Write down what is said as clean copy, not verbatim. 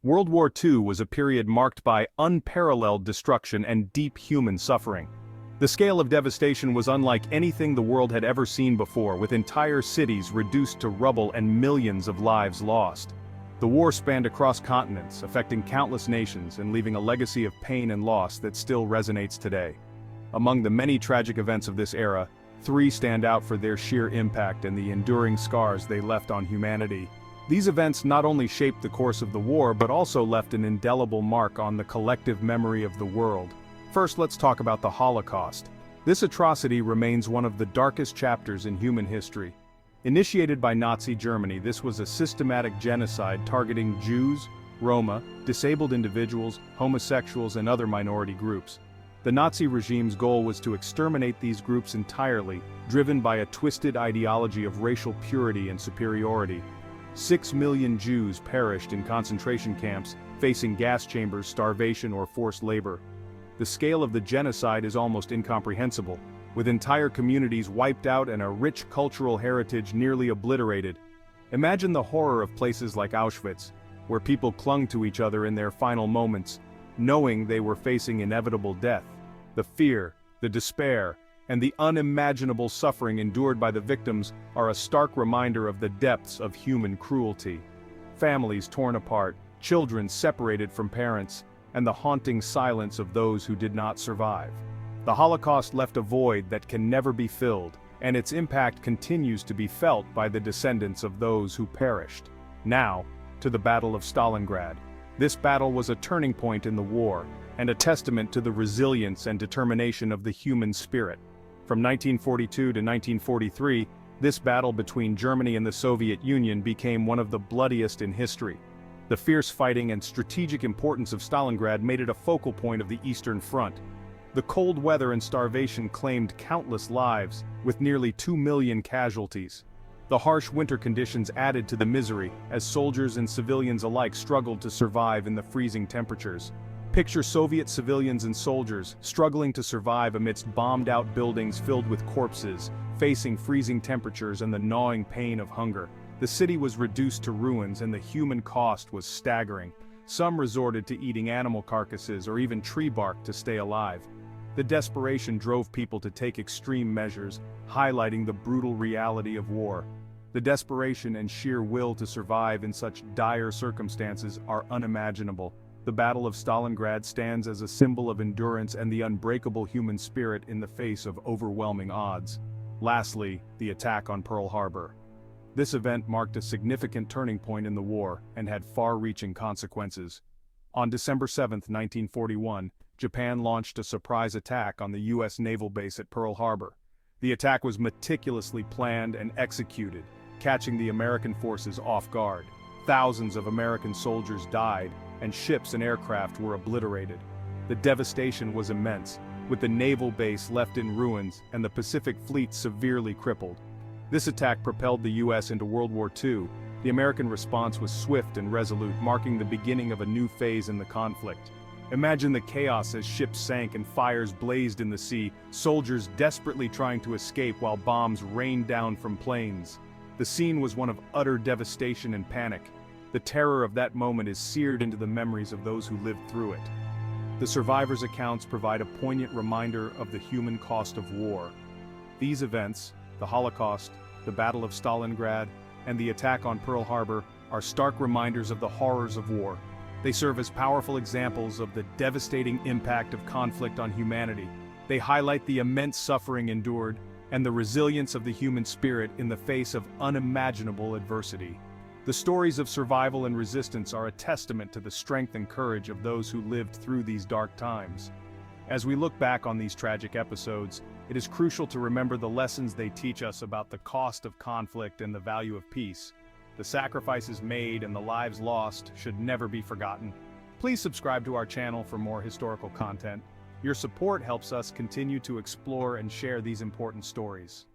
World War II was a period marked by unparalleled destruction and deep human suffering. The scale of devastation was unlike anything the world had ever seen before, with entire cities reduced to rubble and millions of lives lost. The war spanned across continents, affecting countless nations and leaving a legacy of pain and loss that still resonates today. Among the many tragic events of this era, three stand out for their sheer impact and the enduring scars they left on humanity. These events not only shaped the course of the war but also left an indelible mark on the collective memory of the world. First, let's talk about the Holocaust. This atrocity remains one of the darkest chapters in human history. Initiated by Nazi Germany, this was a systematic genocide targeting Jews, Roma, disabled individuals, homosexuals, and other minority groups. The Nazi regime's goal was to exterminate these groups entirely, driven by a twisted ideology of racial purity and superiority. 6 million Jews perished in concentration camps, facing gas chambers, starvation, or forced labor. The scale of the genocide is almost incomprehensible, with entire communities wiped out and a rich cultural heritage nearly obliterated. Imagine the horror of places like Auschwitz, where people clung to each other in their final moments, knowing they were facing inevitable death. The fear, the despair, and the unimaginable suffering endured by the victims are a stark reminder of the depths of human cruelty. Families torn apart, children separated from parents, and the haunting silence of those who did not survive. The Holocaust left a void that can never be filled, and its impact continues to be felt by the descendants of those who perished. Now, to the Battle of Stalingrad. This battle was a turning point in the war, and a testament to the resilience and determination of the human spirit. From 1942 to 1943, this battle between Germany and the Soviet Union became one of the bloodiest in history. The fierce fighting and strategic importance of Stalingrad made it a focal point of the Eastern Front. The cold weather and starvation claimed countless lives, with nearly 2 million casualties. The harsh winter conditions added to the misery, as soldiers and civilians alike struggled to survive in the freezing temperatures. Picture Soviet civilians and soldiers struggling to survive amidst bombed-out buildings filled with corpses, facing freezing temperatures and the gnawing pain of hunger. The city was reduced to ruins and the human cost was staggering. Some resorted to eating animal carcasses or even tree bark to stay alive. The desperation drove people to take extreme measures, highlighting the brutal reality of war. The desperation and sheer will to survive in such dire circumstances are unimaginable. The Battle of Stalingrad stands as a symbol of endurance and the unbreakable human spirit in the face of overwhelming odds. Lastly, the attack on Pearl Harbor. This event marked a significant turning point in the war and had far-reaching consequences. On December 7, 1941, Japan launched a surprise attack on the U.S. naval base at Pearl Harbor. The attack was meticulously planned and executed, catching the American forces off guard. Thousands of American soldiers died, and ships and aircraft were obliterated. The devastation was immense, with the naval base left in ruins and the Pacific Fleet severely crippled. This attack propelled the U.S. into World War II. The American response was swift and resolute, marking the beginning of a new phase in the conflict. Imagine the chaos as ships sank and fires blazed in the sea, soldiers desperately trying to escape while bombs rained down from planes. The scene was one of utter devastation and panic. The terror of that moment is seared into the memories of those who lived through it. The survivors' accounts provide a poignant reminder of the human cost of war. These events, the Holocaust, the Battle of Stalingrad, and the attack on Pearl Harbor, are stark reminders of the horrors of war. They serve as powerful examples of the devastating impact of conflict on humanity. They highlight the immense suffering endured and the resilience of the human spirit in the face of unimaginable adversity. The stories of survival and resistance are a testament to the strength and courage of those who lived through these dark times. As we look back on these tragic episodes, it is crucial to remember the lessons they teach us about the cost of conflict and the value of peace. The sacrifices made and the lives lost should never be forgotten. Please subscribe to our channel for more historical content. Your support helps us continue to explore and share these important stories.